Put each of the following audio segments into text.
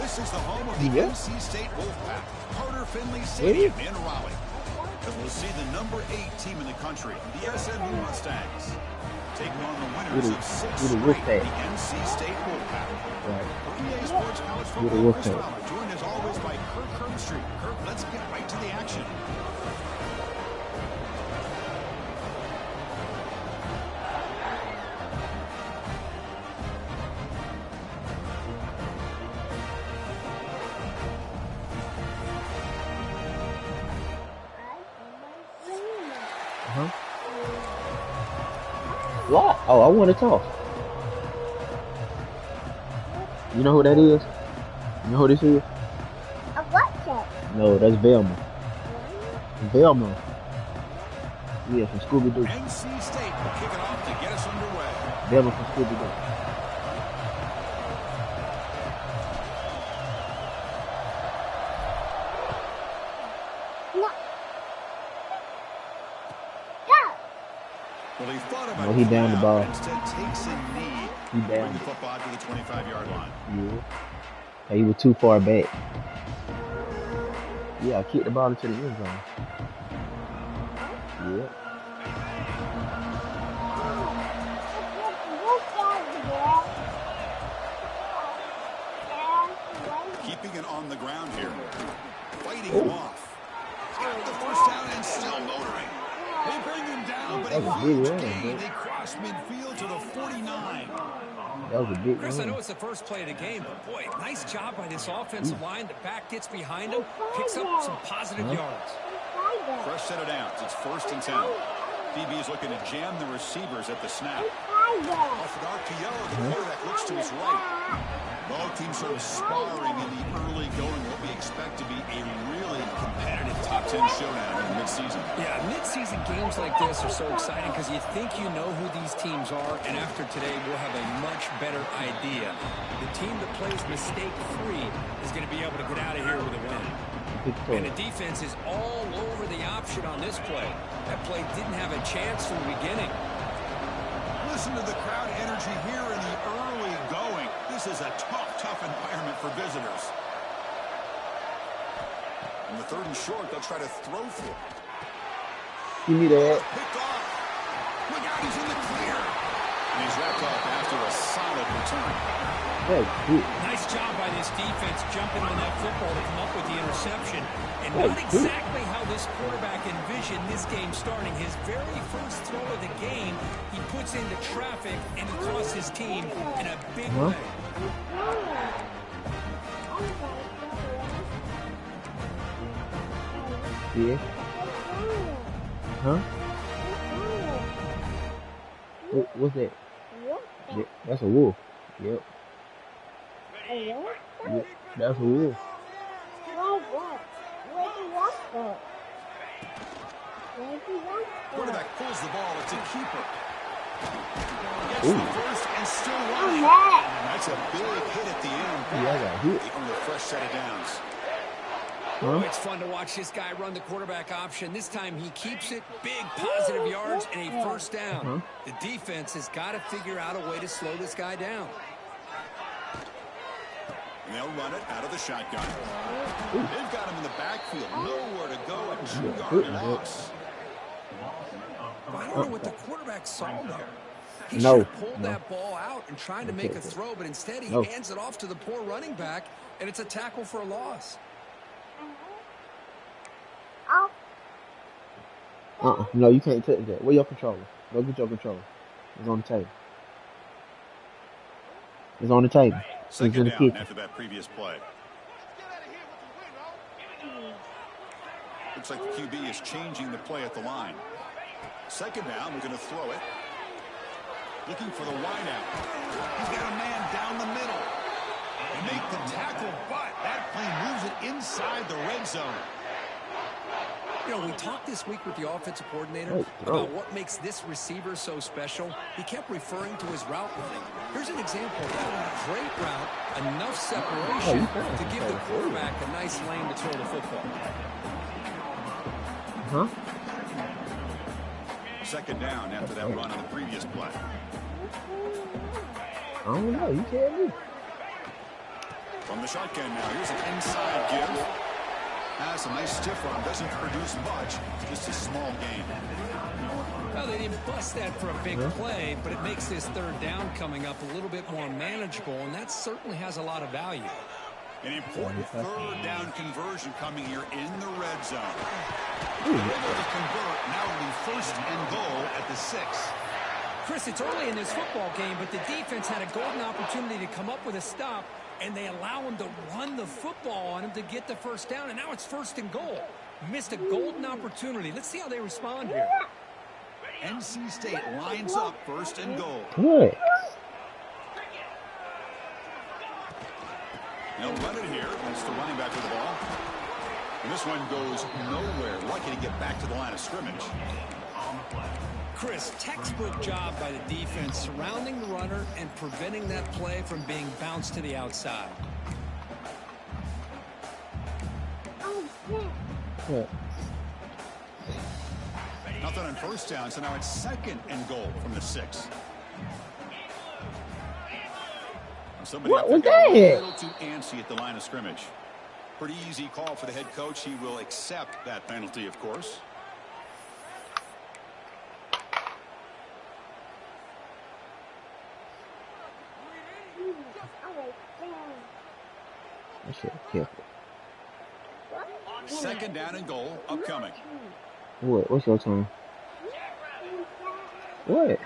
This is the home of the NC State Wolfpack, Carter Finley Stadium in Raleigh. And we'll see the number 8 team in the country, the SMU Mustangs, taking on the winners of 6 straight, the NC State Wolfpack. For EA Sports College Football, Chris Fowler, joined as always by Kirk Herbstreit. Kirk, let's get right to the action. What? Oh, I want to talk. You know who that is? You know who this is? A what check? No, that's Velma. Velma. Yeah, from Scooby-Doo. NC State will kick it off to get us underway. Velma from Scooby-Doo. Well, he thought about he down the ball. Instead takes a knee. He down. The football to the 25-yard line. Yeah. He was too far back. Yeah, I kicked the ball into the end zone. Yeah. Keeping it on the ground here. Fighting him off. He's got the first down and still motoring. They bring him down, but he huge gain. They cross midfield to the 49. That was a big Chris, I know it's the first play of the game, but boy, nice job by this offensive line. The back gets behind him, picks up some positive yards. Fresh set of downs. It's 1st and 10. DB is looking to jam the receivers at the snap. Off an RPO, the quarterback looks to his right. Both teams sort of sparring in the early going, what we expect to be a really competitive top 10 showdown in mid-season. Yeah, mid-season games like this are so exciting because you think you know who these teams are, and after today, we'll have a much better idea. The team that plays mistake-free is going to be able to get out of here with a win. And the defense is all over the option on this play. That play didn't have a chance from the beginning. Listen to the crowd energy here in the early going. This is a tough environment for visitors. On the 3rd and short, they'll try to throw for it. Give me that. Picked off. Look out, he's in the clear. And he's wrapped up after a solid return. Nice job by this defense jumping on that football to come up with the interception. And not exactly how this quarterback envisioned this game starting. His very first throw of the game, he puts into traffic, and he costs his team in a big way. Yeah. Huh? What's that? Yeah, that's a wolf. Yep. Yeah, that's a wolf. Quarterback pulls the ball. It's a keeper. Gets the first and still running. That's a big hit at the end. Yeah, I got hit. On the fresh set of downs. Oh, it's fun to watch this guy run the quarterback option. This time he keeps it, big positive yards, and a first down. The defense has got to figure out a way to slow this guy down. And they'll run it out of the shotgun. They've got him in the backfield. Nowhere to go. A 2-yard loss. I don't know what the quarterback saw there. He should have pulled that ball out and tried to make a throw, but instead he hands it off to the poor running back, and it's a tackle for a loss. No, you can't take that. Where your controller? Go get your controller. It's on the table. It's on the table. Second in the down kitchen. after that previous play. Looks like the QB is changing the play at the line. Second down, we're going to throw it. Looking for the wideout. He's got a man down the middle. They make the tackle, but that play moves it inside the red zone. You know, we talked this week with the offensive coordinator about what makes this receiver so special. He kept referring to his route running. Here's an example of that. Great route, enough separation to give the quarterback a nice lane to throw the football. Second down after that run on the previous play. I don't know. You tell me. From the shotgun now, here's an inside give. Has a nice stiff arm, doesn't produce much, just a small gain. Well, they didn't bust that for a big play, but it makes this third down coming up a little bit more manageable, and that certainly has a lot of value. An important third down conversion coming here in the red zone. Able to convert, now it'll be first and goal at the 6. Chris, it's early in this football game, but the defense had a golden opportunity to come up with a stop, and they allow him to run the football on him to get the first down, and now it's first and goal. Missed a golden opportunity. Let's see how they respond here. NC State lines up first and goal. What? They'll run it here. That's the running back with the ball. And this one goes nowhere. Lucky to get back to the line of scrimmage. Chris, textbook job by the defense surrounding the runner and preventing that play from being bounced to the outside. What? Nothing on first down, so now it's second and goal from the 6. Somebody What was got a that? little too antsy at the line of scrimmage. Pretty easy call for the head coach. He will accept that penalty, of course. I should have kept it. Second down and goal upcoming. What? What's your turn? What?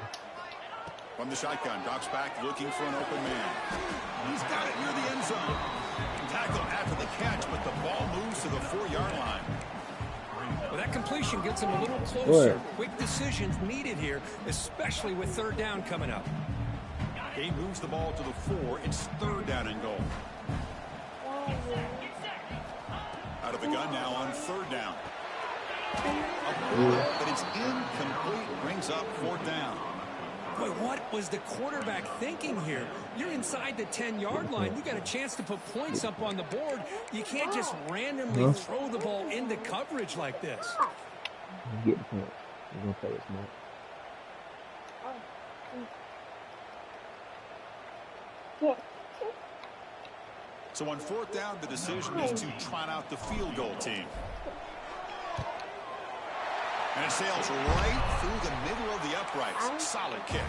From the shotgun, drops back looking for an open man. He's got it near the end zone. Tackle after the catch, but the ball moves to the 4-yard line. Well, that completion gets him a little closer. What? Quick decisions needed here, especially with third down coming up. He moves the ball to the 4. It's third down and goal. Out of the gun now on third down. But it's incomplete. Brings up fourth down. Boy, what was the quarterback thinking here? You're inside the 10-yard line. You got a chance to put points up on the board. You can't just randomly throw the ball into coverage like this. You get the point. You're going to play it smart. So on fourth down, the decision is to trot out the field goal team. And it sails right through the middle of the uprights. Solid kick.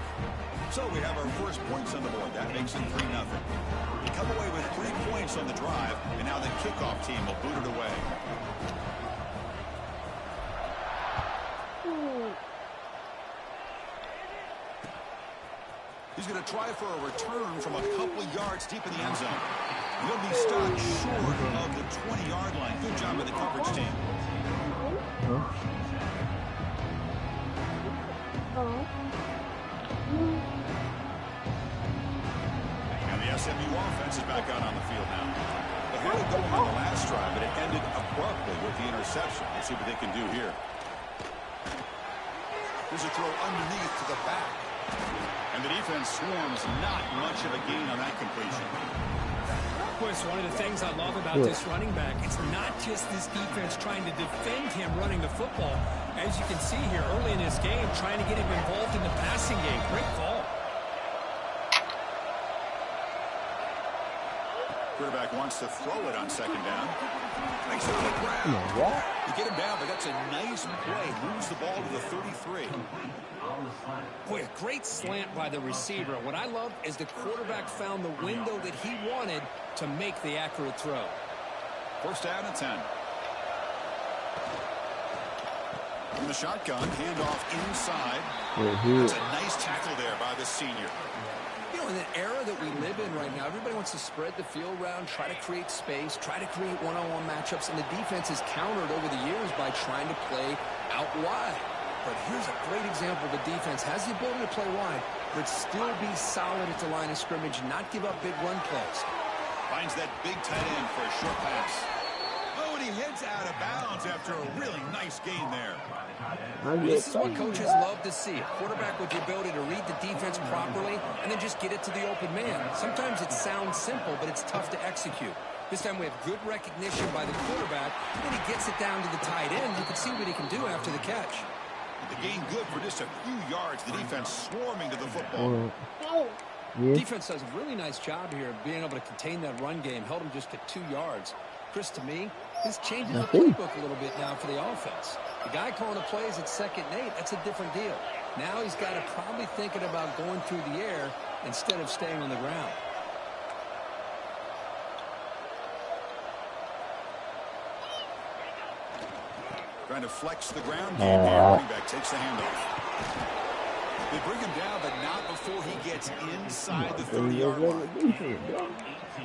So we have our first points on the board. That makes it 3-0. They come away with 3 points on the drive, and now the kickoff team will boot it away. He's going to try for a return from a couple of yards deep in the end zone. He'll be stopped short of the 20-yard line. Good job by the coverage team. And the SMU offense is back out on the field now. They had it going on the last drive, but it ended abruptly with the interception. Let's see what they can do here. There's a throw underneath to the back. And the defense swarms not much of a gain on that completion. Of course, one of the things I love about this running back, it's not just this defense trying to defend him running the football. As you can see here early in this game, trying to get him involved in the passing game. Great call. Quarterback wants to throw it on second down. Makes it on the ground. You get him down, but that's a nice play. Moves the ball to the 33. Boy, a great slant by the receiver. What I love is the quarterback found the window that he wanted to make the accurate throw. First down and 10. From the shotgun, handoff inside. That's a nice tackle there by the senior. You know, in the era that we live in right now, everybody wants to spread the field around, try to create space, try to create one-on-one matchups, and the defense has countered over the years by trying to play out wide. But here's a great example. The defense has the ability to play wide, but still be solid at the line of scrimmage, not give up big run plays. Finds that big tight end for a short pass. Oh, and he heads out of bounds after a really nice gain there. This is what coaches love to see. A quarterback with the ability to read the defense properly and then just get it to the open man. Sometimes it sounds simple, but it's tough to execute. This time we have good recognition by the quarterback, and then he gets it down to the tight end. You can see what he can do after the catch. The gain good for just a few yards. The defense swarming to the football. Yeah. Defense does a really nice job here of being able to contain that run game. Held him just at 2 yards. Chris, to me, this changes the playbook a little bit now for the offense. The guy calling the plays at 2nd and 8, that's a different deal. Now he's got to probably thinking about going through the air instead of staying on the ground. Trying to flex the ground game here. Running back takes the handoff. They bring him down, but not before he gets inside the 30-yard line.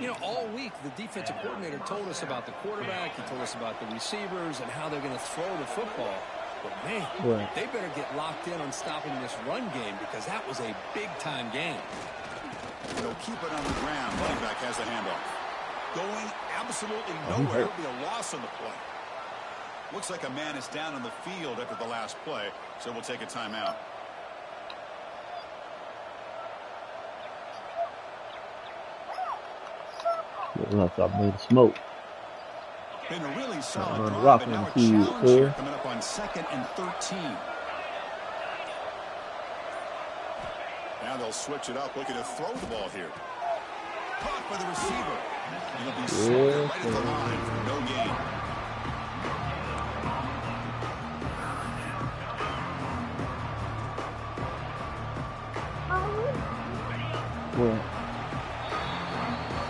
You know, all week, the defensive coordinator told us about the quarterback. He told us about the receivers and how they're going to throw the football. But, man, they better get locked in on stopping this run game because that was a big-time game. They'll keep it on the ground. Running back has the handoff. Going absolutely nowhere. It'll be a loss on the play. Looks like a man is down on the field after the last play, so we'll take a timeout. Looks like I made smoke. Been a really solid drive, and now a challenge here coming up on 2nd and 13. Now they'll switch it up, looking to throw the ball here. Caught by the receiver. He'll be sacked right at the line for no gain.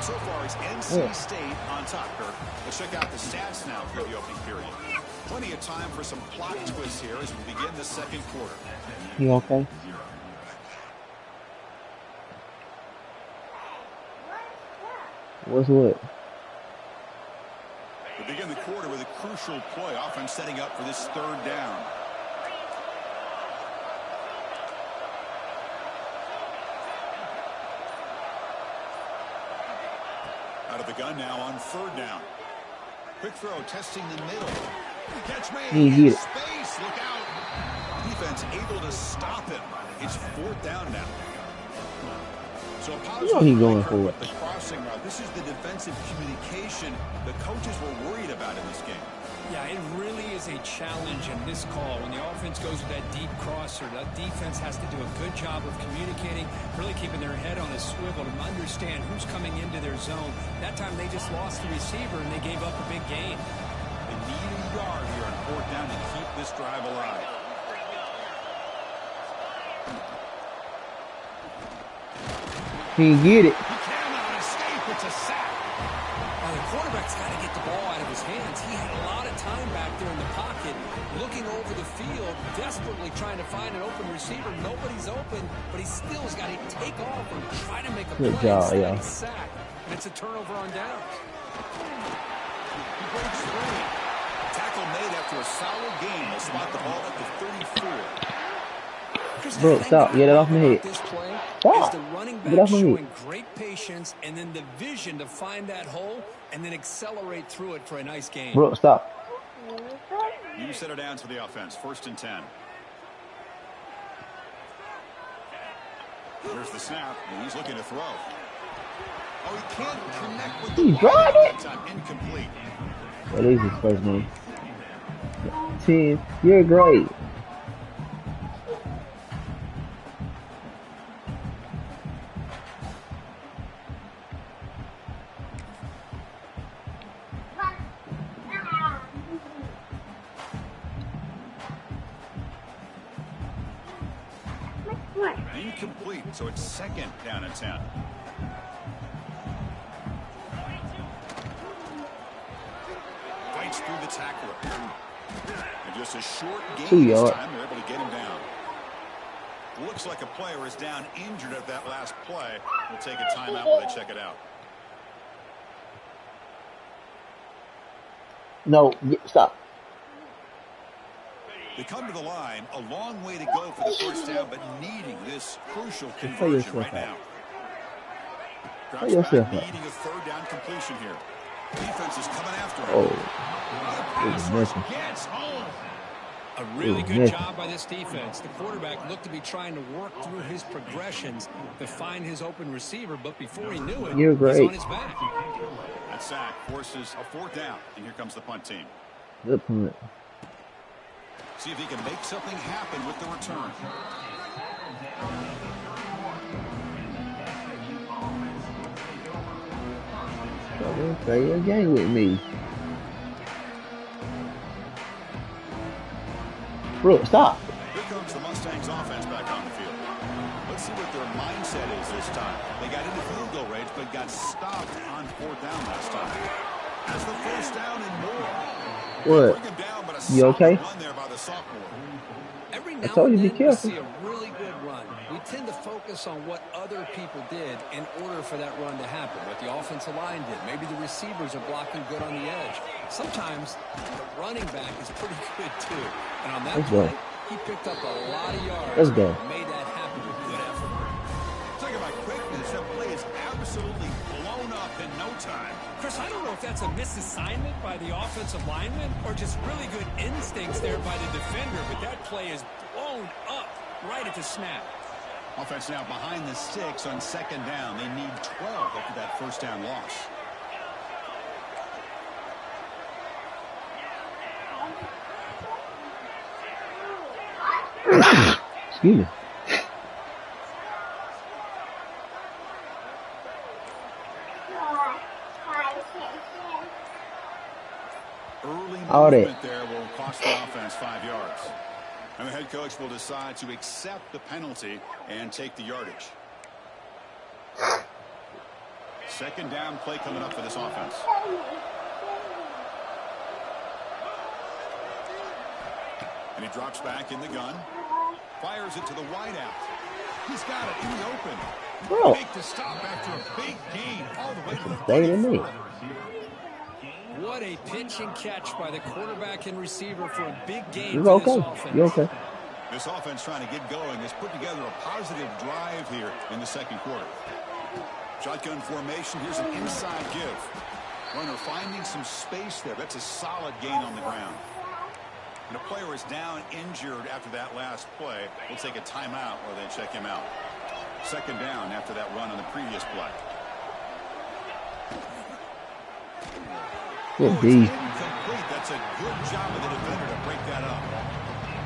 So far, it's NC State on top, Kirk. We'll check out the stats now for the opening period. Plenty of time for some plot twists here as we begin the 2nd quarter. You okay? What's what? We begin the quarter with a crucial play, offense setting up for this 3rd down. Out of the gun now on 3rd down. Quick throw, testing the middle. Catch made. Space, look out. Defense able to stop him. It's 4th down now. So he's going for it. The crossing route. This is the defensive communication the coaches were worried about in this game. Yeah, it really is a challenge in this call. When the offense goes with that deep crosser, that defense has to do a good job of communicating, really keeping their head on a swivel to understand who's coming into their zone. That time they just lost the receiver and they gave up a big gain. They need a yard here on 4th down to keep this drive alive. He can get it. He cannot escape. It's a sack. Now the quarterback's got to get the ball out of his hands. He had a lot of time back there in the pocket, looking over the field, desperately trying to find an open receiver. Nobody's open, but he still has got to take off and try to make a play. Good job, yeah. He's sacked, and it's a turnover on downs. He breaks free. Tackle made after a solid game. They'll spot the ball at the 34. Bro, stop. Get it off my head. Stop. The running Get back off my showing head. great patience and then the vision to find that hole and then accelerate through it for a nice game. Bro, stop. New set of downs for the offense. 1st and 10. Here's the snap, and he's looking to throw. Oh, he can't connect with the He drive it. Incomplete. That is his first name. 10. You're great. Incomplete, so it's 2nd down and 10. Fights through the tackler. And just a short game 2 this yards. time, they're able to get him down. Looks like a player is down injured at that last play. We'll take a timeout while they check it out. No, stop. They come to the line, a long way to go for the 1st down, but needing this crucial conversion right now. Drops back, needing a 3rd down completion here. Defense is coming after him. Oh, Gets home. A really good job by this defense. The quarterback looked to be trying to work through his progressions to find his open receiver, but before he knew it, You're great. he's on his back. That sack forces a 4th down, and here comes the punt team. Good punt. See if he can make something happen with the return. Don't play a game with me. Bro, stop. Here comes the Mustangs offense back on the field. Let's see what their mindset is this time. They got into field goal range, but got stopped on 4th down last time. As the 1st down and more. What? Bring him down, but a You okay? solid run there by the sophomore. Every I now told and you, be then we careful. see a really good run. We tend to focus on what other people did in order for that run to happen. What the offensive line did. Maybe the receivers are blocking good on the edge. Sometimes the running back is pretty good too. And on that Let's go. play, he picked up a lot of yards. Let's go. And made that happen with good effort. Talking about quickness, that play is absolutely blown up in no time. Chris, I don't know if that's a misassignment by the offensive lineman or just really good instincts there by the defender, but that play is blown up right at the snap. Offense now behind the 6 on 2nd down. They need 12 after that 1st down loss. Excuse me. Early All that. movement there will cost the offense 5 yards. And the head coach will decide to accept the penalty and take the yardage. 2nd down play coming up for this offense. And he drops back in the gun. Fires it to the wideout. He's got it in the open. Bro. Make the stop after a big gain all the way to the Stay to me. 34. What a pitch and catch by the quarterback and receiver for a big gain You for this okay? offense. You okay? This offense trying to get going has put together a positive drive here in the 2nd quarter. Shotgun formation. Here's an inside give. Runner finding some space there. That's a solid gain on the ground. And a player is down injured after that last play. We'll take a timeout or they check him out. 2nd down after that run on the previous play. Good It's D. incomplete. That's a good job of the defender to break that up.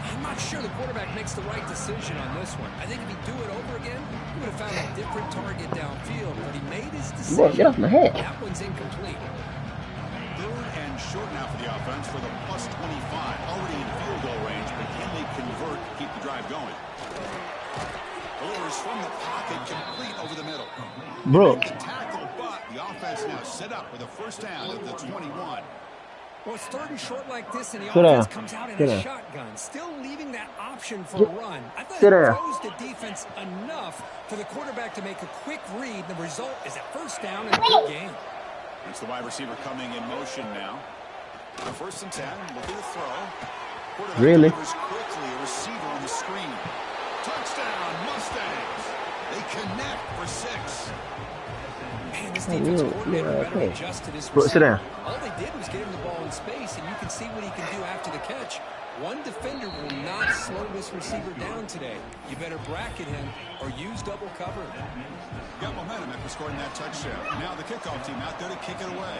I'm not sure the quarterback makes the right decision on this one. I think if he'd do it over again, he would have found a different target downfield, but he made his Boy, decision. get off my head. That one's incomplete. 3rd and short now for the offense for the +25. Already in field goal range, but can they convert to keep the drive going? Delivers from the pocket, complete over the middle. Bro. The tackle, but the offense now set up with a 1st down at the 21. Well, it's 3rd and short like this, and the Sit offense down. comes out in Sit a down. shotgun, still leaving that option for Sit- a run. I thought sit it down. throws the defense enough for the quarterback to make a quick read. The result is a 1st down and a good game. It's the wide receiver coming in motion now. 1st and 10. Look at the throw. Quarterback Really? delivers quickly. A receiver on the screen. Touchdown, Mustangs. They connect for 6. Man, this Hey, defense you- coordinator you better okay? adjust to this Bro, sit receiver. down. All they did was get him the ball in space, and you can see what he can do after the catch. One defender will not slow this receiver down today. You better bracket him or use double cover. Got momentum after scoring that touchdown. Now the kickoff team out there to kick it away.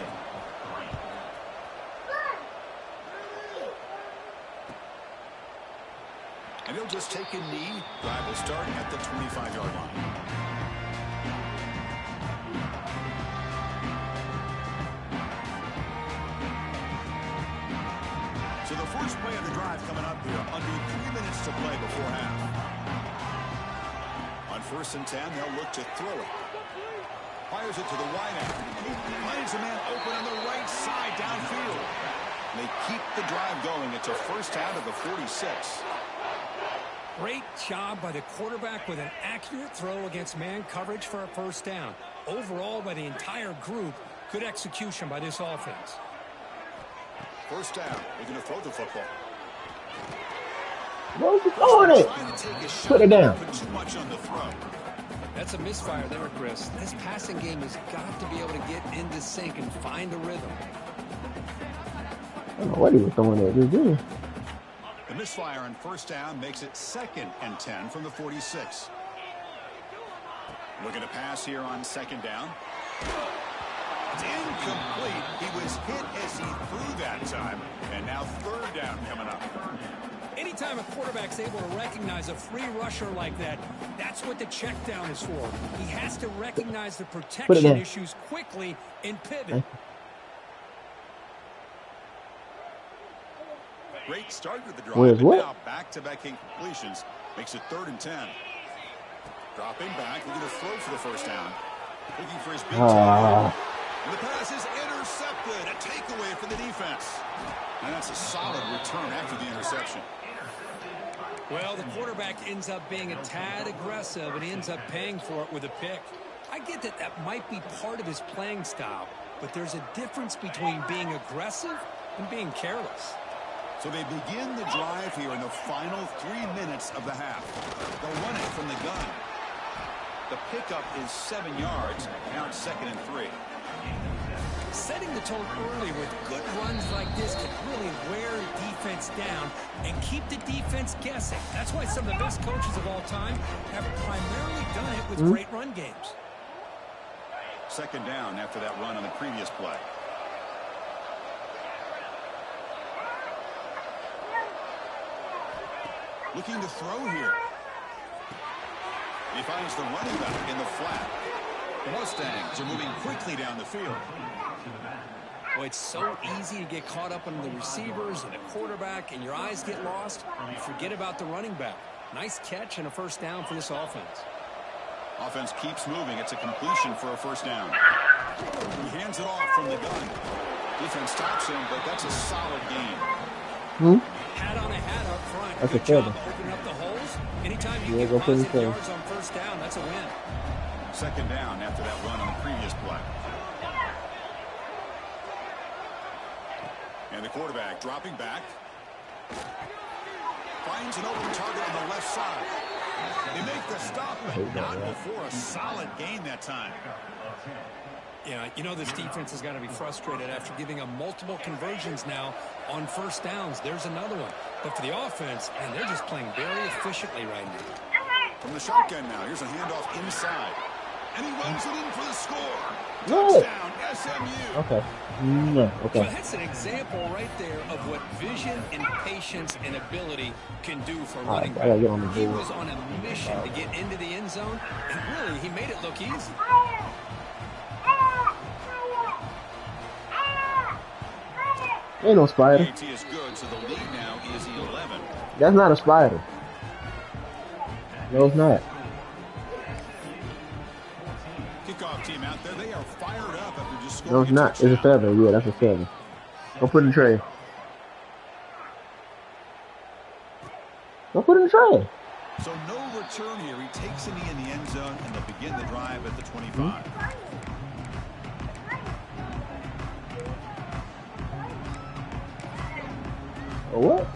And he'll just take a knee. Drive will start at the 25-yard line. So the first play of the drive coming up here. Under 3 minutes to play before half. On 1st and 10, they'll look to throw it. Fires it to the wideout. Finds a man open on the right side downfield. They keep the drive going. It's a 1st down of the 46. Great job by the quarterback with an accurate throw against man coverage for a 1st down. Overall, by the entire group, good execution by this offense. 1st down. They're going to throw the football. What was he throwing it? Trying to take a shot. Put it down. Put too much on the throw. That's a misfire there, Chris. This passing game has got to be able to get into sync and find a rhythm. I don't know what he was throwing at. Just did. The misfire on 1st down makes it 2nd and 10 from the 46. Looking to pass here on 2nd down. It's incomplete. He was hit as he threw that time. And now 3rd down coming up. Anytime a quarterback's able to recognize a free rusher like that, that's what the check down is for. He has to recognize the protection down. issues quickly and pivot. Great start with the drive. Where's And what? now back-to-back completions makes it 3rd and 10. Dropping back, looking to throw for the first down. Looking for his big takeaway. And the pass is intercepted. A takeaway for the defense. And that's a solid return after the interception. Well, the quarterback ends up being a tad aggressive, and he ends up paying for it with a pick. I get that that might be part of his playing style, but there's a difference between being aggressive and being careless. So they begin the drive here in the final 3 minutes of the half. They'll run it from the gun. The pickup is 7 yards. Now it's 2nd and 3. Setting the tone early with good runs like this can really wear defense down and keep the defense guessing. That's why some of the best coaches of all time have primarily done it with great run games. 2nd down after that run on the previous play. Looking to throw here. He finds the running back in the flat. The Mustangs are moving quickly down the field. Well, it's so easy to get caught up on the receivers and the quarterback, and your eyes get lost. You forget about the running back. Nice catch and a first down for this offense. Offense keeps moving. It's a completion for a first down. He hands it off from the gun. Defense stops him, but that's a solid gain. Hat on a hat up front. That's a Good job feather. opening up the holes. Anytime you Yeah, get go for the positive thing. yards on first down, that's a win. 2nd down after that run on the previous play. And the quarterback dropping back. Finds an open target on the left side. They make the stop, but not before a solid gain that time. Yeah, you know this defense has got to be frustrated after giving them multiple conversions now on first downs. There's another one. But for the offense, and they're just playing very efficiently right now. From the shotgun now, here's a handoff inside. And he runs it in for the score. No. Touchdown, SMU. Okay. No. Okay. Well, that's an example right there of what vision and patience and ability can do for All right, running I gotta get on the back. He board. was on a mission to get into the end zone, and really, he made it look easy. Ain't no spider. AT is good, so the lead now is 11. That's not a spider. No, it's not. Kickoff team out there, they are fired up after just scoring No, it's not. It's a touchdown. feather. Yeah, that's a feather. Go put it in the tray. Go put it in the tray. So no return here. He takes a knee in the end zone, and they'll begin the drive at the 25. Or what?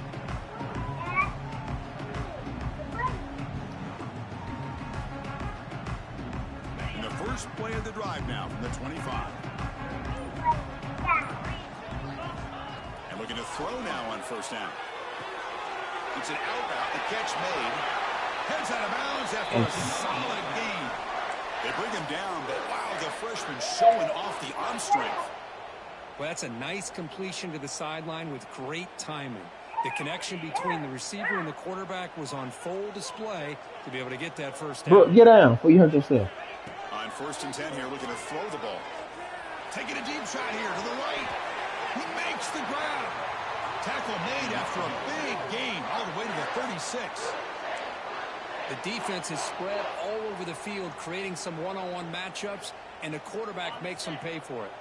And the first play of the drive now from the 25. And looking to throw now on first down. It's an out route. The catch made. Heads out of bounds after a solid gain. They bring him down, but wow, the freshman showing off the arm strength. Well, that's a nice completion to the sideline with great timing. The connection between the receiver and the quarterback was on full display to be able to get that first down. Bro, get down before you hurt yourself. On 1st and 10 here, looking to throw the ball. Taking a deep shot here to the right. He makes the grab. Tackle made after a big gain all the way to the 36. The defense is spread all over the field, creating some one-on-one matchups, and the quarterback makes them pay for it.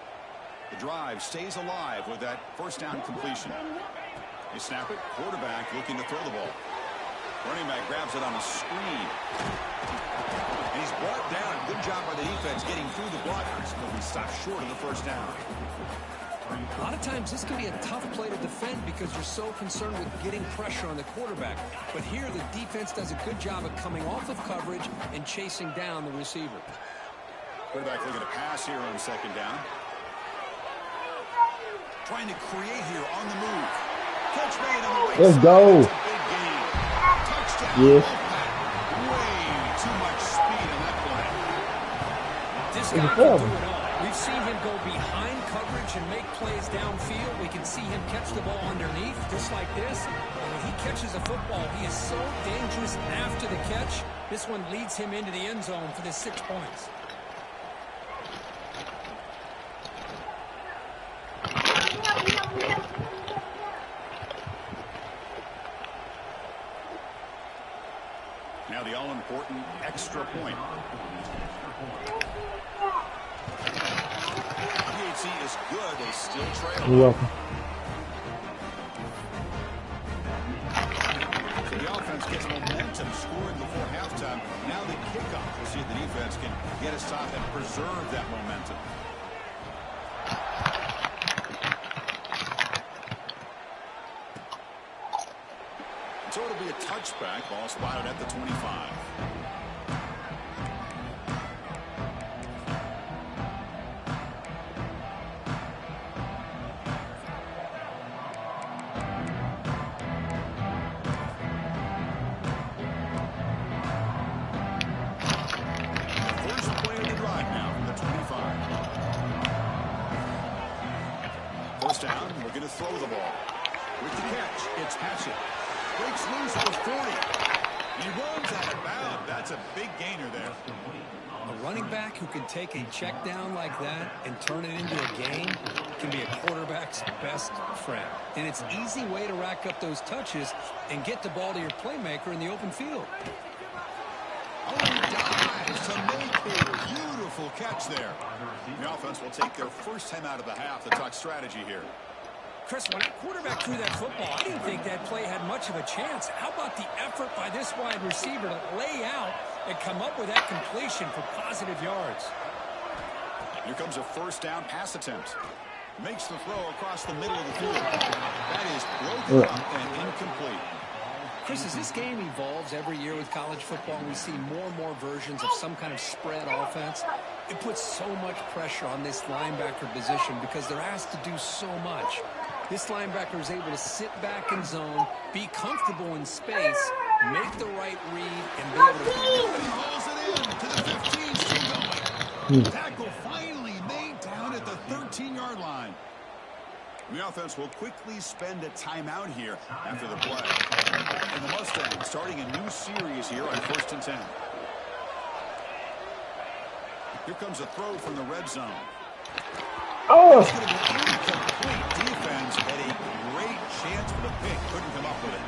The drive stays alive with that first down completion. They snap it. Quarterback looking to throw the ball. Running back grabs it on a screen. And he's brought down. Good job by the defense getting through the blockers, but we stop short of the first down. A lot of times this can be a tough play to defend because you're so concerned with getting pressure on the quarterback. But here the defense does a good job of coming off of coverage and chasing down the receiver. Quarterback looking to pass here on 2nd down. Trying to create here on the move. Catch made on the right Let's side. go. That's a big gain. Touchdown. Yes. Way too much speed in that play. This It's guy a can fail. do it all. We've seen him go behind coverage and make plays downfield. We can see him catch the ball underneath, just like this. And when he catches a football, he is so dangerous after the catch. This one leads him into the end zone for the 6 points. all-important extra point. PHC is good. They still trail. You're welcome. So the offense gets momentum scoring before halftime. Now the kickoff. We'll see if the defense can get a stop and preserve that momentum. So it'll be a touchback. Ball spotted at the 25. First play of the drive now from the 25. First down. We're going to throw the ball. With the catch, it's Hatchett. Breaks loose at the 40. He runs out of bounds. That's a big gainer there. A running back who can take a check down like that and turn it into a gain can be a quarterback's best friend. And it's an easy way to rack up those touches and get the ball to your playmaker in the open field. Oh, he dives to make a beautiful catch there. The offense will take their first time out of the half to talk strategy here. Chris, when that quarterback threw that football, I didn't think that play had much of a chance. How about the effort by this wide receiver to lay out and come up with that completion for positive yards? Here comes a first down pass attempt. Makes the throw across the middle of the field. That is broken up and incomplete. Chris, as this game evolves every year with college football, we see more and more versions of some kind of spread offense. It puts so much pressure on this linebacker position because they're asked to do so much. This linebacker is able to sit back in zone, be comfortable in space, make the right read, and be able to... He hauls it in to the 15, still going. Tackle finally made down at the 13-yard line. The offense will quickly spend a timeout here after the play. And the Mustangs starting a new series here on 1st and 10. Here comes a throw from the red zone. Oh! It's going to be incomplete. Defense had a great chance for the pick. Couldn't come up with it.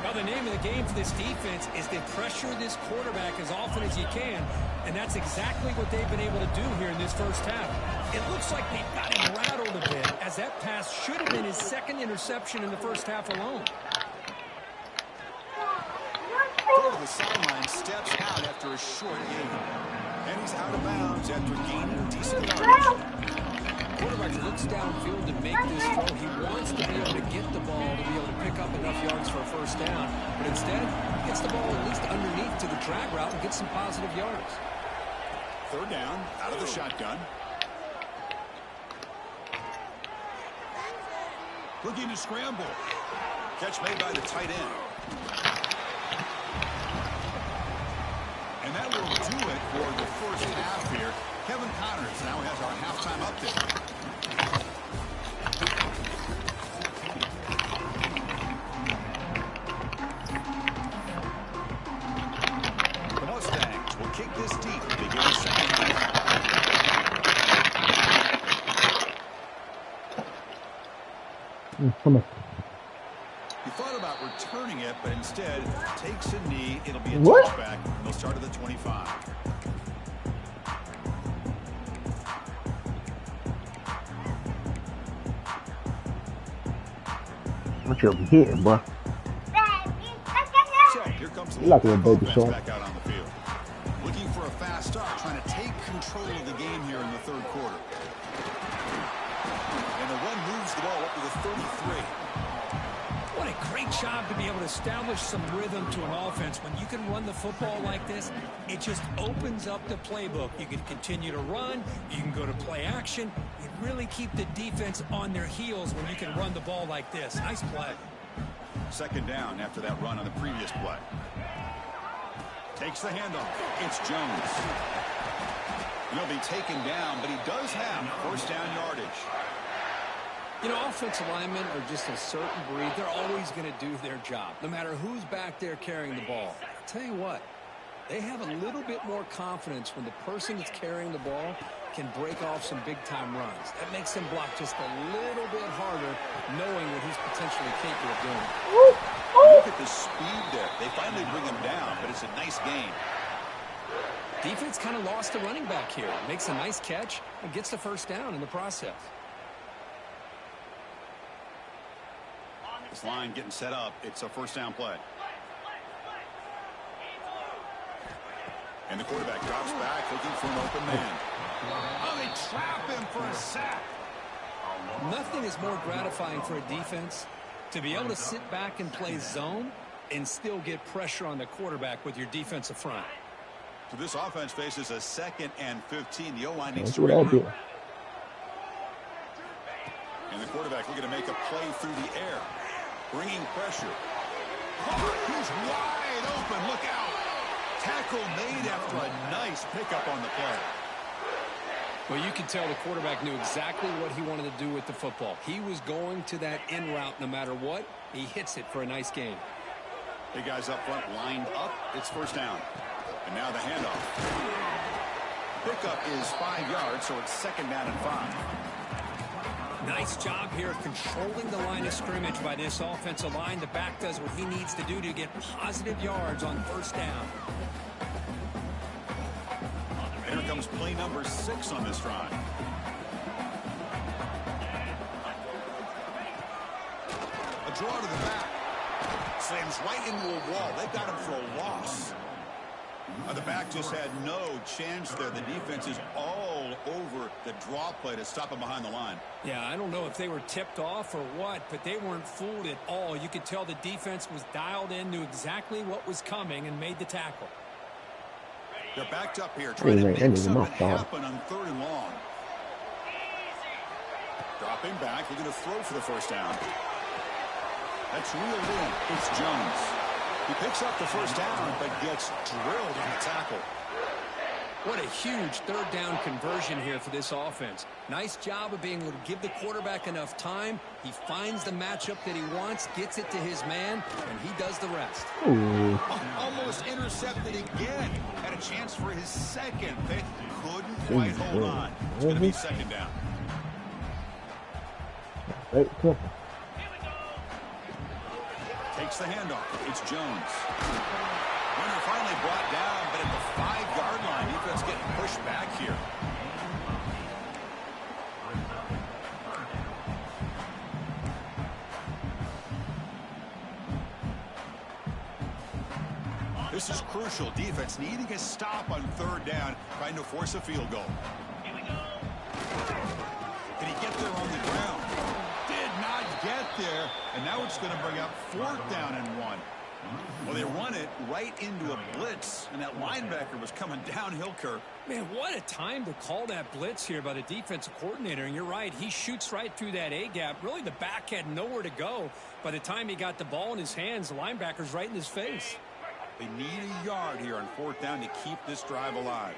Well, the name of the game for this defense is to pressure this quarterback as often as you can, and that's exactly what they've been able to do here in this first half. It looks like they've got him rattled a bit, as that pass should have been his second interception in the first half alone. Throw to the sideline, steps out after a short gain. And he's out of bounds after gaining decent yardage. Quarterback looks downfield to make this throw. He wants to be able to get the ball to be able to pick up enough yards for a first down. But instead, he gets the ball at least underneath to the drag route and gets some positive yards. Third down, out of the shotgun. Looking to scramble. Catch made by the tight end. And that will do it for the first half here. Kevin Connors now has our halftime update. The Mustangs will kick this deep to begin the second half. Come on. He thought about returning it, but instead takes a knee. It'll be a What? touchback. They'll start at the 25. What you be hitting, boy? So here comes the You like a little baby offense shark. back out on the field. Looking for a fast start, trying to take control of the game here in the third quarter. And the run moves the ball up to the 33. What a great job to be able to establish some rhythm to an offense. When you can run the football like this, it just opens up the playbook. You can continue to run. You can go to play action. You really keep the defense on their heels when you can run the ball like this. Nice play. Second down after that run on the previous play. Takes the handoff. It's Jones. He'll be taken down, but he does have first down yardage. You know, offensive linemen are just a certain breed. They're always going to do their job, no matter who's back there carrying the ball. I'll tell you what, they have a little bit more confidence when the person that's carrying the ball can break off some big-time runs. That makes him block just a little bit harder, knowing what he's potentially capable of doing. Look at the speed there. They finally bring him down, but it's a nice gain. Defense kind of lost the running back here. Makes a nice catch and gets the first down in the process. This line getting set up. It's a first down play. And the quarterback drops back, looking for an open man. Oh, they trap him for a sack. Nothing is more gratifying for a defense to be able to sit back and play zone and still get pressure on the quarterback with your defensive front. So this offense faces a 2nd and 15. The O-line needs That's to what I do. And the quarterback looking to make a play through the air. Bringing pressure. Oh, he's wide open. Look out. Tackle made after a nice pickup on the play. Well, you can tell the quarterback knew exactly what he wanted to do with the football. He was going to that in route no matter what. He hits it for a nice gain. Big guys up front lined up. It's first down. And now the handoff. Pickup is 5 yards, so it's 2nd down and 5. Nice job here of controlling the line of scrimmage by this offensive line. The back does what he needs to do to get positive yards on first down. Here comes play number 6 on this drive. A draw to the back. Slams right into a wall. They got him for a loss. The back just had no chance there. The defense is all over the draw play to stop him behind the line. Yeah, I don't know if they were tipped off or what, but they weren't fooled at all. You could tell the defense was dialed in, knew exactly what was coming, and made the tackle. They're backed up here, trying to make something happen on 3rd and long. Dropping back, looking to throw for the first down. That's reeled in. It's Jones. He picks up the first down, but gets drilled in the tackle. What a huge 3rd down conversion here for this offense. Nice job of being able to give the quarterback enough time. He finds the matchup that he wants, gets it to his man, and he does the rest. Ooh. Almost intercepted again. Had a chance for his 2nd. They couldn't quite hold on. It's going to be 2nd down. Right, cool. Takes the handoff. It's Jones. Winner finally brought down, but at the 5-yard line, defense getting pushed back here. This is crucial. Defense needing a stop on 3rd down, trying to force a field goal. Did he get there on the ground? Did not get there, and now it's going to bring up 4th down and 1. Well, they run it right into a blitz, and that linebacker was coming downhill, Kirk. Man, what a time to call that blitz here by the defensive coordinator. And you're right, he shoots right through that A-gap. Really, the back had nowhere to go. By the time he got the ball in his hands, the linebacker's right in his face. They need a yard here on 4th down to keep this drive alive.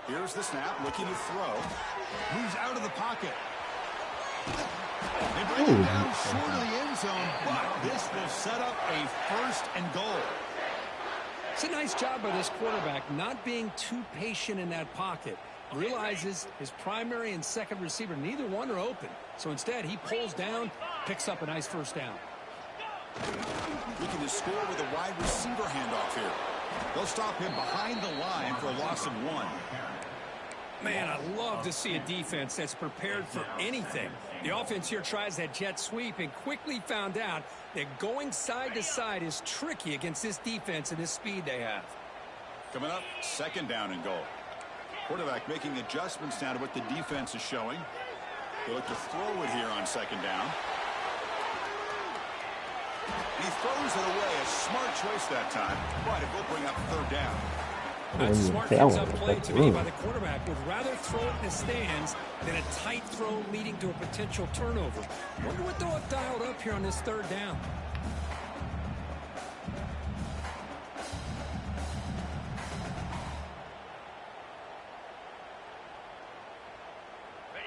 Here's the snap, looking to throw. Moves out of the pocket. They bring him down short of the end zone, but this will set up a 1st and goal. It's a nice job by this quarterback not being too patient in that pocket. Realizes his primary and 2nd receiver, neither one are open. So instead, he pulls down, picks up a nice first down. Looking to score with a wide receiver handoff here. They'll stop him behind the line for a loss of 1. Man, I love to see a defense that's prepared for anything. The offense here tries that jet sweep and quickly found out that going side to side is tricky against this defense and this speed they have. Coming up, 2nd down and goal. Quarterback making adjustments now to what the defense is showing. They look to throw it here on 2nd down. And he throws it away. A smart choice that time, but it will bring up 3rd down. That's a smart heads-up play to me by the quarterback. Would rather throw it in the stands than a tight throw leading to a potential turnover. Wonder what they'll have dialed up here on this 3rd down.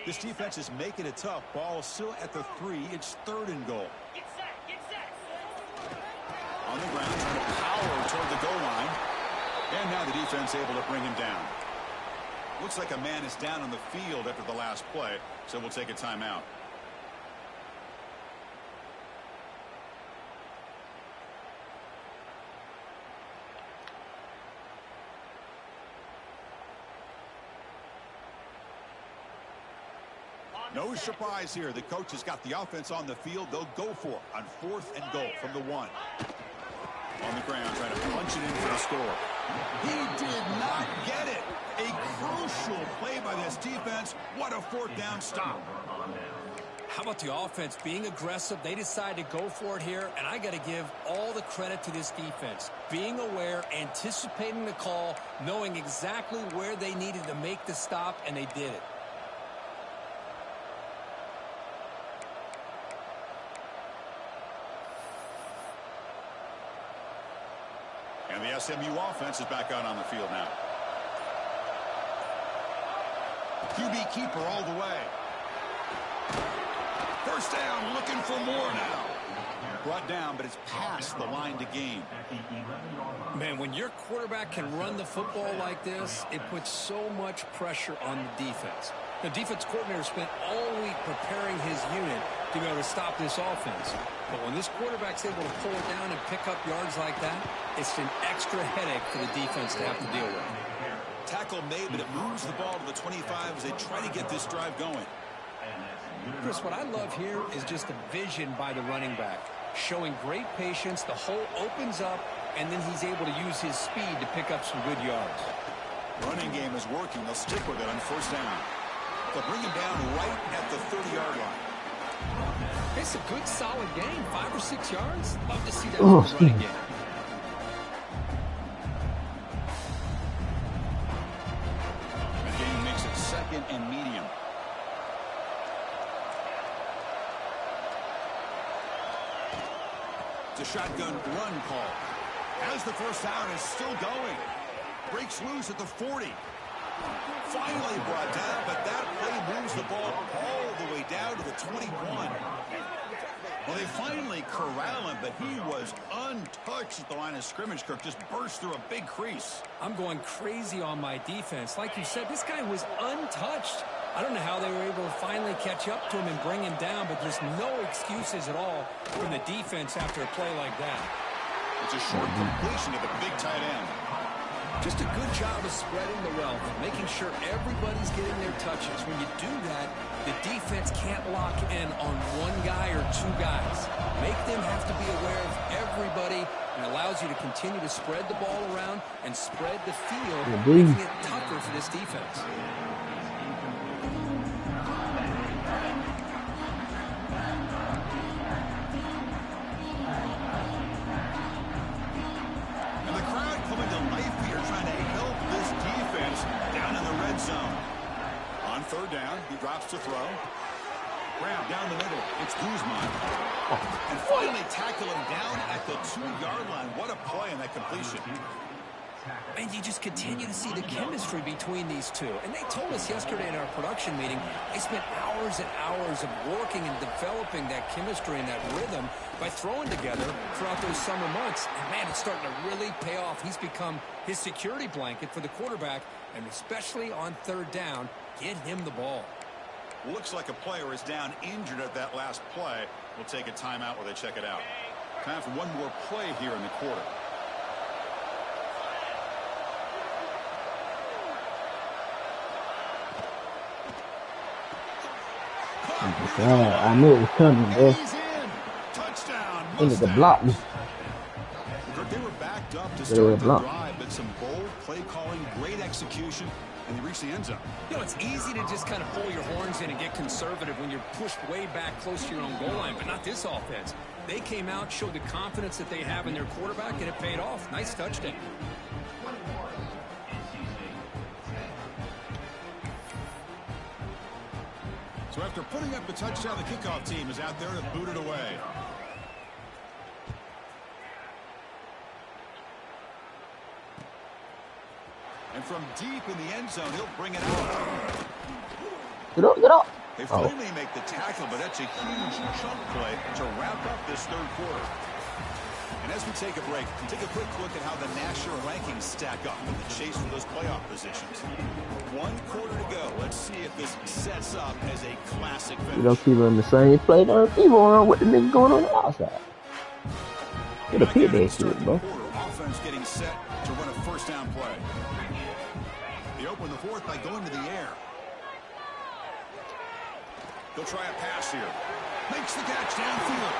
This defense is making it tough. Ball still at the 3. It's 3rd and goal. On the ground, trying to power toward the goal line. And now the defense able to bring him down. Looks like a man is down on the field after the last play, so we'll take a timeout. No surprise here. The coach has got the offense on the field. They'll go for it on 4th and goal from the 1. On the ground, trying to punch it in for the score. He did not get it. A crucial play by this defense. What a 4th down stop. How about the offense being aggressive? They decide to go for it here, and I got to give all the credit to this defense. Being aware, anticipating the call, knowing exactly where they needed to make the stop, and they did it. And the SMU offense is back out on the field now. QB keeper all the way. First down, looking for more now. Brought down, but it's past the line to gain. Man, when your quarterback can run the football like this, it puts so much pressure on the defense. The defense coordinator spent all week preparing his unit to be able to stop this offense. But when this quarterback's able to pull it down and pick up yards like that, it's an extra headache for the defense to have to deal with. Tackle made, but it moves the ball to the 25 as they try to get this drive going. Chris, what I love here is just the vision by the running back. Showing great patience, the hole opens up, and then he's able to use his speed to pick up some good yards. Running game is working. They'll stick with it on 1st down. They'll bring him down right at the 30-yard line. It's a good, solid game. 5 or 6 yards. Love to see that from the running game. The game makes it 2nd and medium. It's a shotgun run call. As the first down is still going. Breaks loose at the 40. Finally brought down, but that play moves the ball all the way down to the 21. Well, they finally corral him, but he was untouched at the line of scrimmage. Kirk just burst through a big crease. I'm going crazy on my defense. Like you said, this guy was untouched. I don't know how they were able to finally catch up to him and bring him down, but there's no excuses at all from the defense after a play like that. It's a short completion to the big tight end. Just a good job of spreading the wealth, making sure everybody's getting their touches. When you do that, the defense can't lock in on one guy or 2 guys. Make them have to be aware of everybody, and allows you to continue to spread the ball around and spread the field, making it tougher for this defense. On 3rd down, he drops to throw. Brown down the middle. It's Guzman. And finally tackle him down at the 2-yard line. What a play on that completion. And you just continue to see the chemistry between these two. And they told us yesterday in our production meeting, they spent hours and hours of working and developing that chemistry and that rhythm by throwing together throughout those summer months. And, man, it's starting to really pay off. He's become his security blanket for the quarterback, and especially on 3rd down, get him the ball. Looks like a player is down injured at that last play. We'll take a timeout while they check it out. Time for one more play here in the quarter. I knew it was coming, bro. Touchdown. They need to block me. They were backed up to start the drive, but some bold play calling, great execution, and they reached the end zone. You know, it's easy to just kind of pull your horns in and get conservative when you're pushed way back close to your own goal line, but not this offense. They came out, showed the confidence that they have in their quarterback, and it paid off. Nice touchdown. So after putting up the touchdown, the kickoff team is out there to boot it away. And from deep in the end zone, he'll bring it out. Get up, get up. They finally make the tackle, but that's a huge chunk play to wrap up this 3rd quarter. And as we take a break, take a quick look at how the national rankings stack up in the chase for those playoff positions. 1 quarter to go. Let's see if this sets up as a classic finish. You don't keep on the same play. Don't keep on with the nigga going on the outside. Get a pit that shit, bro. Offense getting set to run a first down play. They open the fourth by going to the air. They'll try a pass here. Makes the catch downfield.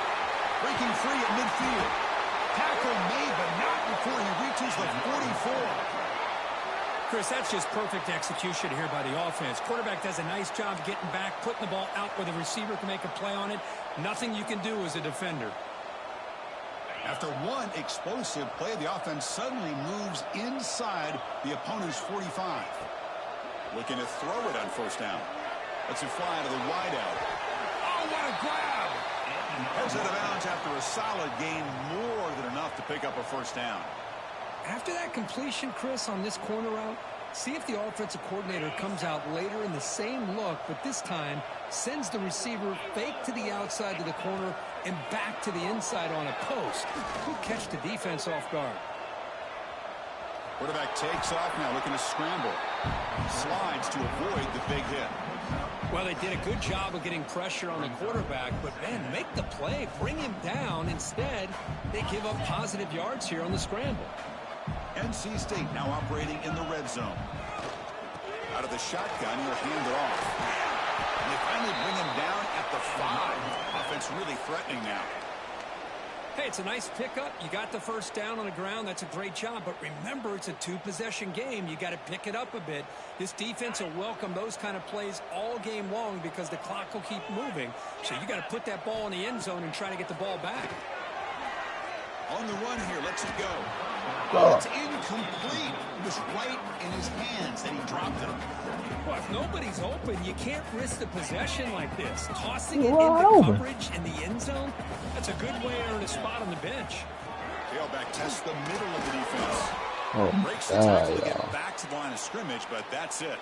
Breaking free at midfield. Tackle made, but not before he reaches the 44. Chris, that's just perfect execution here by the offense. Quarterback does a nice job getting back, putting the ball out where the receiver can make a play on it. Nothing you can do as a defender. After one explosive play, the offense suddenly moves inside the opponent's 45. Looking to throw it on first down. Lets it fly to the wideout. Oh, what a grab! Heads out of bounds after a solid gain, more than enough to pick up a first down. After that completion, Chris, on this corner route, see if the offensive coordinator comes out later in the same look, but this time sends the receiver fake to the outside to the corner and back to the inside on a post. Good catch the defense off guard. Quarterback takes off now, looking to scramble. Slides to avoid the big hit. Well, they did a good job of getting pressure on the quarterback, but, man, make the play, bring him down. Instead, they give up positive yards here on the scramble. NC State now operating in the red zone. Out of the shotgun, he'll hand it off. And they finally bring him down at the 5. Offense really threatening now. Hey, it's a nice pickup. You got the first down on the ground. That's a great job. But remember, it's a 2-possession game. You got to pick it up a bit. This defense will welcome those kind of plays all game long because the clock will keep moving. So you got to put that ball in the end zone and try to get the ball back. On the run here, lets it go. Oh, it's incomplete. It was right in his hands, and he dropped it. Well, if nobody's open, you can't risk the possession like this. Tossing it into coverage in the end zone, that's a good way to earn a spot on the bench. Tailback tests the middle of the defense. Oh, breaks the tackle to get back to the line of scrimmage, but that's it.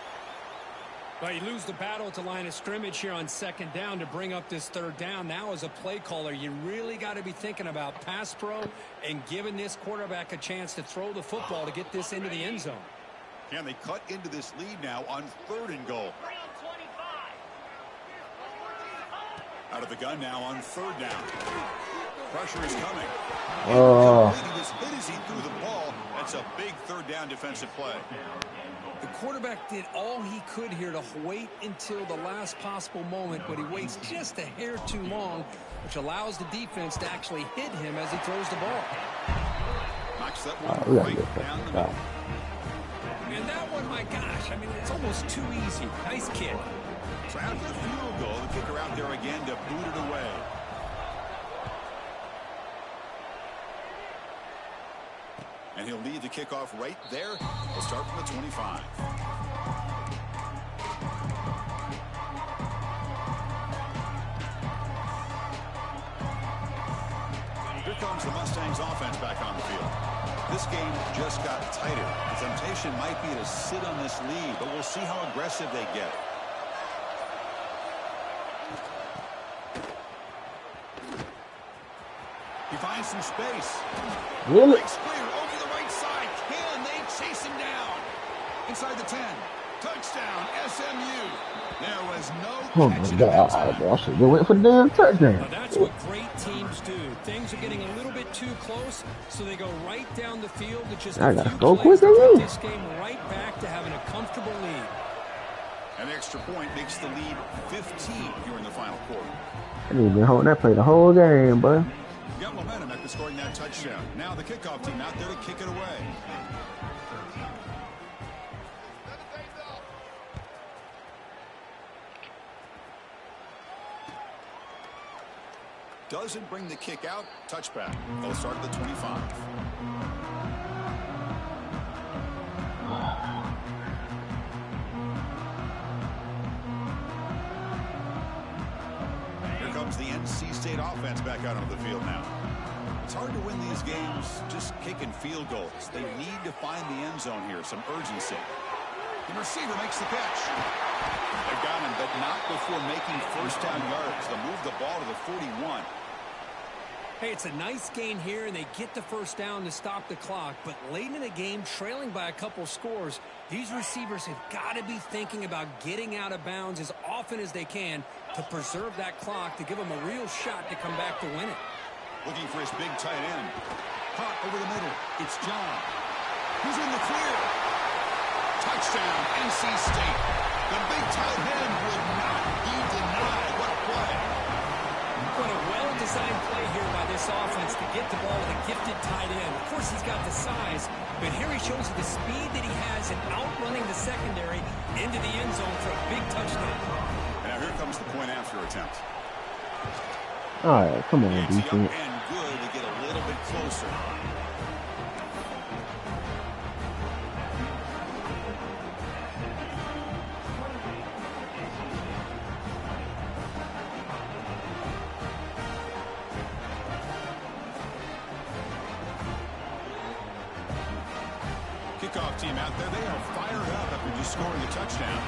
Well, you lose the battle at the line of scrimmage here on second down to bring up this third down. Now, as a play caller, you really got to be thinking about pass pro and giving this quarterback a chance to throw the football to get this into the end zone. Can they cut into this lead now on 3rd and goal? Out of the gun now on 3rd down. Pressure is coming. Oh. He was hit as he threw the ball. That's a big 3rd down defensive play. The quarterback did all he could here to wait until the last possible moment, but he waits just a hair too long, which allows the defense to actually hit him as he throws the ball. Knocks that one right down the middle. And that one, my gosh, I mean, it's almost too easy. Nice kick. So after the field goal, the kicker out there again to boot it away. And he'll lead the kickoff right there. We'll start from the 25. Here comes the Mustangs offense back on the field. This game just got tighter. The temptation might be to sit on this lead, but we'll see how aggressive they get. He finds some space. Really? Breaks clear over the right side. Can they chase him down? Inside the 10. Touchdown, SMU. There was no catch in the They went for the damn touchdown. Now that's what great teams do. Things are getting a little bit too close, so they go right down the field to just I gotta go quick to again. this game right back to having a comfortable lead. An extra point makes the lead 15 here in the final quarter. I need to be holding that play the whole game, boy. Got momentum after scoring that touchdown. Now the kickoff team out there to kick it away. Doesn't bring the kick out. Touchback. They'll start at the 25. Here comes the NC State offense back out onto the field now. It's hard to win these games just kicking field goals. They need to find the end zone here, some urgency. The receiver makes the catch. They got him, but not before making first down yards. They'll move the ball to the 41. Hey, it's a nice gain here, and they get the first down to stop the clock. But late in the game, trailing by a couple scores, these receivers have got to be thinking about getting out of bounds as often as they can to preserve that clock to give them a real shot to come back to win it. Looking for his big tight end. Caught over the middle. It's John. He's in the clear. Touchdown, NC State. The big tight end would not be denied. What a play. What a well-designed play here by this offense to get the ball with a gifted tight end. Of course, he's got the size, but here he shows you the speed that he has in outrunning the secondary into the end zone for a big touchdown. And now here comes the point after attempt. All right, come on, Easy defense. up and good to get a little bit closer. Kickoff team out there, they are fired up after just scoring a touchdown.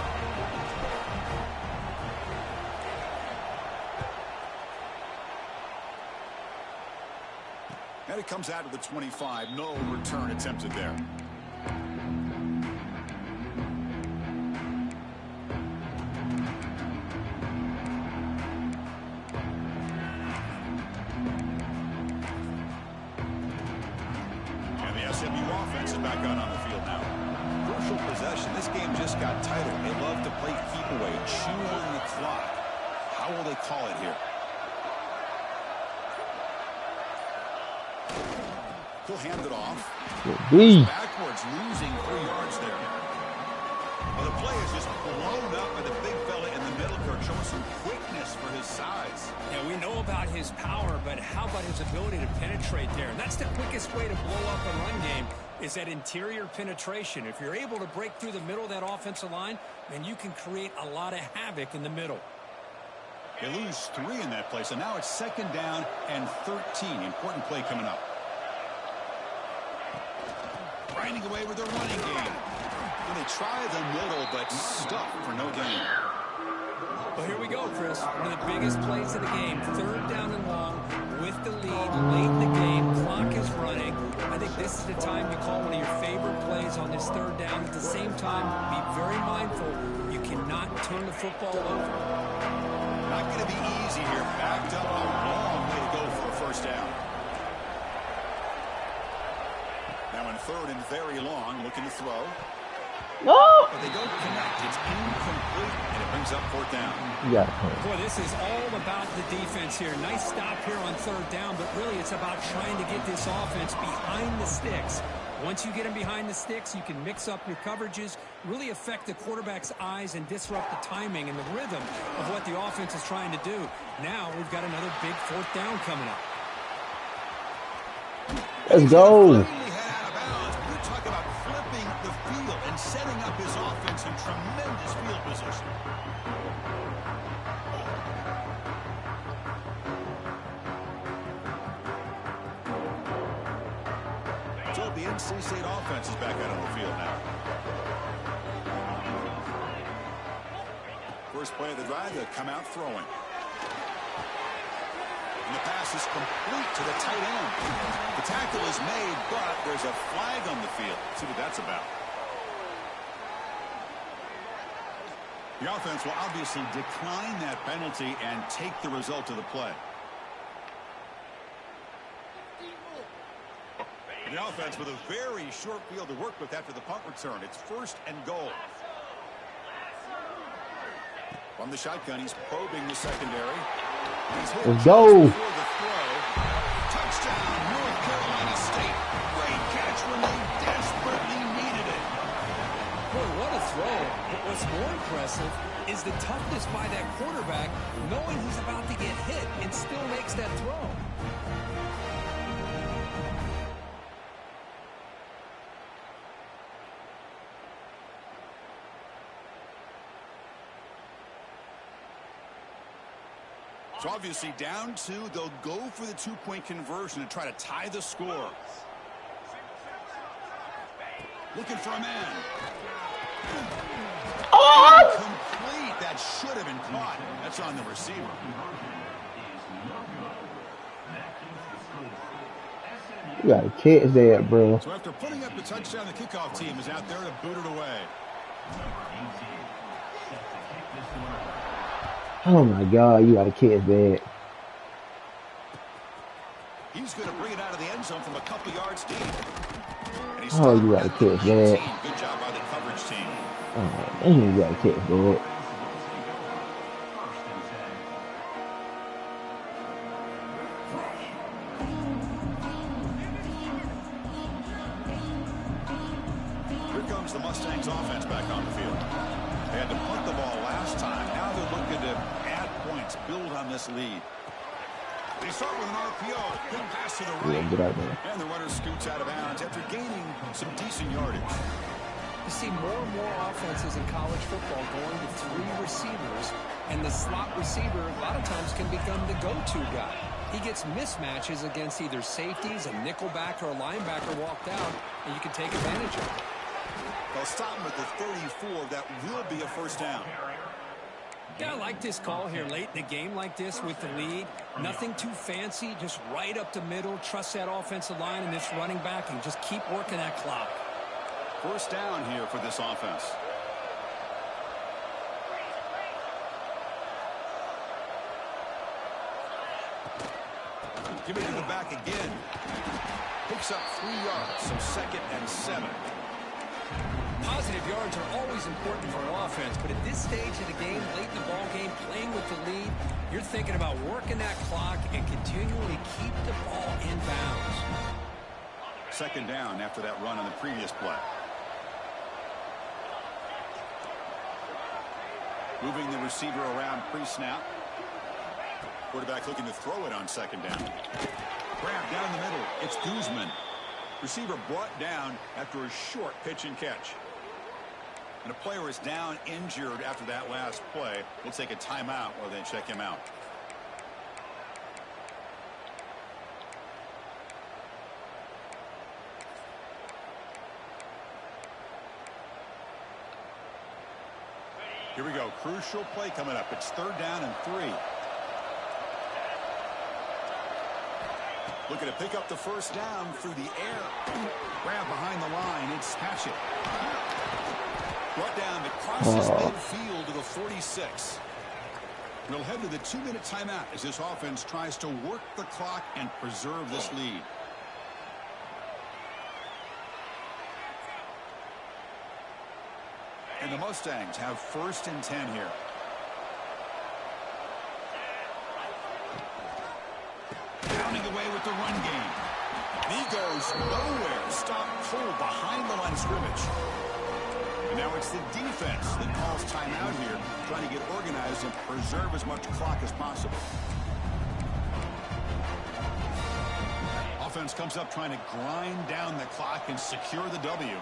And it comes out of the 25. No return attempted there. And the SMU offense is back out on the field now. Crucial possession. This game just got tighter. They love to play keep away, chew on the clock. How will they call it here? He'll hand it off. Backwards, losing 3 yards there. Well, the play is just blown up by the big fella in the middle. Kirk showing some quickness for his size. Yeah, we know about his power, but how about his ability to penetrate there? And that's the quickest way to blow up a run game, is that interior penetration. If you're able to break through the middle of that offensive line, then you can create a lot of havoc in the middle. They lose 3 in that play, so now it's 2nd down and 13. Important play coming up. Grinding away with their running game. And they try the middle, but stuck for no gain. Well, here we go, Chris. One of the biggest plays of the game. 3rd down and long with the lead late in the game. Clock is running. I think this is the time you call one of your favorite plays on this 3rd down. At the same time, be very mindful. You cannot turn the football over. Not going to be easy here. Backed up, a long way to go for a first down. Now in 3rd and very long, looking to throw. No! But they don't connect. It's incomplete, and it brings up 4th down. Yeah. Boy, this is all about the defense here. Nice stop here on 3rd down, but really it's about trying to get this offense behind the sticks. Once you get them behind the sticks, you can mix up your coverages, really affect the quarterback's eyes and disrupt the timing and the rhythm of what the offense is trying to do. Now we've got another big 4th down coming up. Let's go. We're talking about flipping the field and setting up his offense in tremendous field position. So the NC State offense is back out on the field now. First play of the drive, they come out throwing. And the pass is complete to the tight end. The tackle is made, but there's a flag on the field. Let's see what that's about. The offense will obviously decline that penalty and take the result of the play. And the offense with a very short field to work with after the punt return. It's 1st and goal. From the shotgun, he's probing the secondary. Let's go. Touchdown, North Carolina State. Great catch when they desperately needed it. Boy, what a throw. But what's more impressive is the toughness by that quarterback, knowing he's about to get hit and still makes that throw. So obviously down 2, they'll go for the 2-point conversion to try to tie the score. Looking for a man. Oh! Incomplete. That should have been caught. That's on the receiver. You gotta catch that, bro. So after putting up the touchdown, the kickoff team is out there to boot it away. Oh my God, you gotta catch that. He's going to bring it out of the end zone from a couple yards deep. And he's Oh, you gotta catch that. Good job by the coverage team. Oh, man, you gotta catch that. Here comes the Mustangs offense back on the field. They had to punt the ball last time. Now they're looking to add points, build on this lead. They start with an RPO. Good pass to the right. And the runner scoots out of bounds after gaining some decent yardage. You see more and more offenses in college football going to 3 receivers, and the slot receiver a lot of times can become the go-to guy. He gets mismatches against either safeties, a nickelback, or a linebacker walked out, and you can take advantage of it. They'll stop him at the 34. That will be a first down. Yeah, I like this call here late in the game like this with the lead. Nothing too fancy, just right up the middle. Trust that offensive line and this running back and just keep working that clock. First down here for this offense. Giving it to the back again. Picks up 3 yards, so 2nd and 7. Positive yards are always important for an offense, but at this stage of the game, late in the ball game, playing with the lead, you're thinking about working that clock and continually keep the ball in bounds. 2nd down after that run on the previous play. Moving the receiver around pre-snap. Quarterback looking to throw it on 2nd down. Grab down the middle. It's Guzman. Receiver brought down after a short pitch and catch. And a player is down injured after that last play. We'll take a timeout while they check him out. Here we go. Crucial play coming up. It's 3rd down and 3. Looking to pick up the first down through the air. Grab behind the line. It's Patchett. Brought down to crosses midfield to the 46. We'll head to the 2-minute timeout as this offense tries to work the clock and preserve this lead. And the Mustangs have 1st and 10 here. Pounding away with the run game. He goes nowhere. Stop pulled behind the line of scrimmage. And now it's the defense that calls timeout here, trying to get organized and preserve as much clock as possible. Offense comes up trying to grind down the clock and secure the W.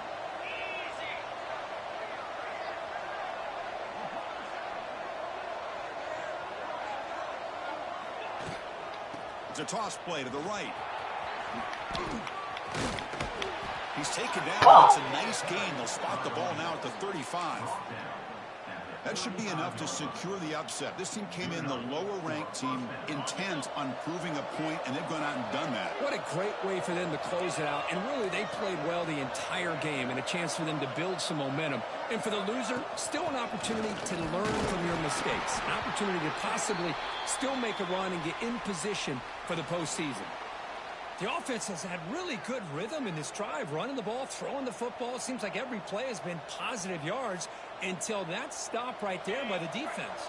It's a toss play to the right. He's taken down. It's a nice gain. They'll spot the ball now at the 35. That should be enough to secure the upset. This team came in the lower-ranked team intent on proving a point, and they've gone out and done that. What a great way for them to close it out. And really, they played well the entire game and a chance for them to build some momentum. And for the loser, still an opportunity to learn from your mistakes. An opportunity to possibly still make a run and get in position for the postseason. The offense has had really good rhythm in this drive, running the ball, throwing the football. It seems like every play has been positive yards until that stop right there by the defense.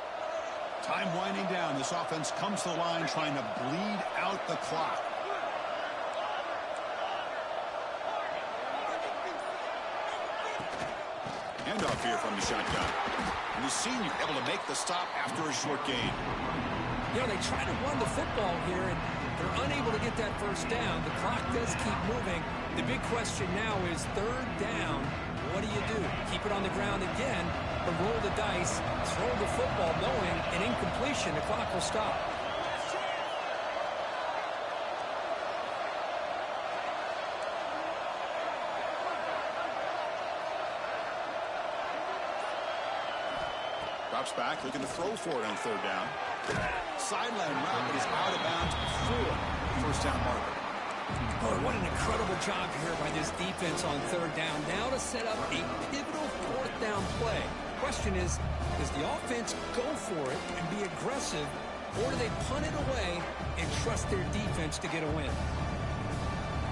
Time winding down. This offense comes to the line trying to bleed out the clock. Handoff here from the shotgun. And the senior able to make the stop after a short gain. You know, they try to run the football here, and they're unable to get that first down. The clock does keep moving. The big question now is 3rd down. What do you do? Keep it on the ground again, or roll the dice, throw the football knowing an incompletion, the clock will stop. Drops back, looking to throw for it on 3rd down. Sideline route is out of bounds before. first down marker. Oh, what an incredible job here by this defense on third down. Now to set up a pivotal fourth down play. Question is, does the offense go for it and be aggressive, or do they punt it away and trust their defense to get a win?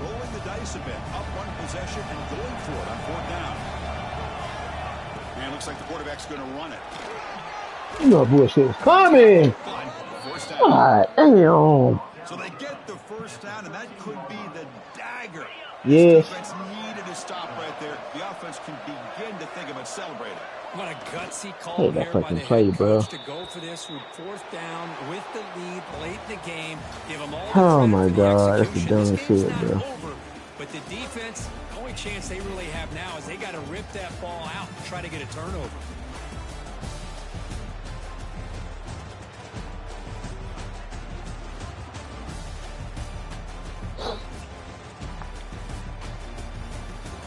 Rolling the dice a bit, up one possession and going for it on fourth down. And it looks like the quarterback's going to run it. You know bullshit was coming. First down. God damn. So they get the first down, and that could be the dagger. Yes. This defense needed to stop right there. The offense can begin to think about celebrating. What a gutsy call Hey, that here by fucking the play, head bro. coach to go for this with fourth down with the lead late in the game. Give them all the Oh credit my for the God, that's the execution. dumbest This game's shit, not bro. over, but the defense, the only chance they really have now is they got to rip that ball out and try to get a turnover.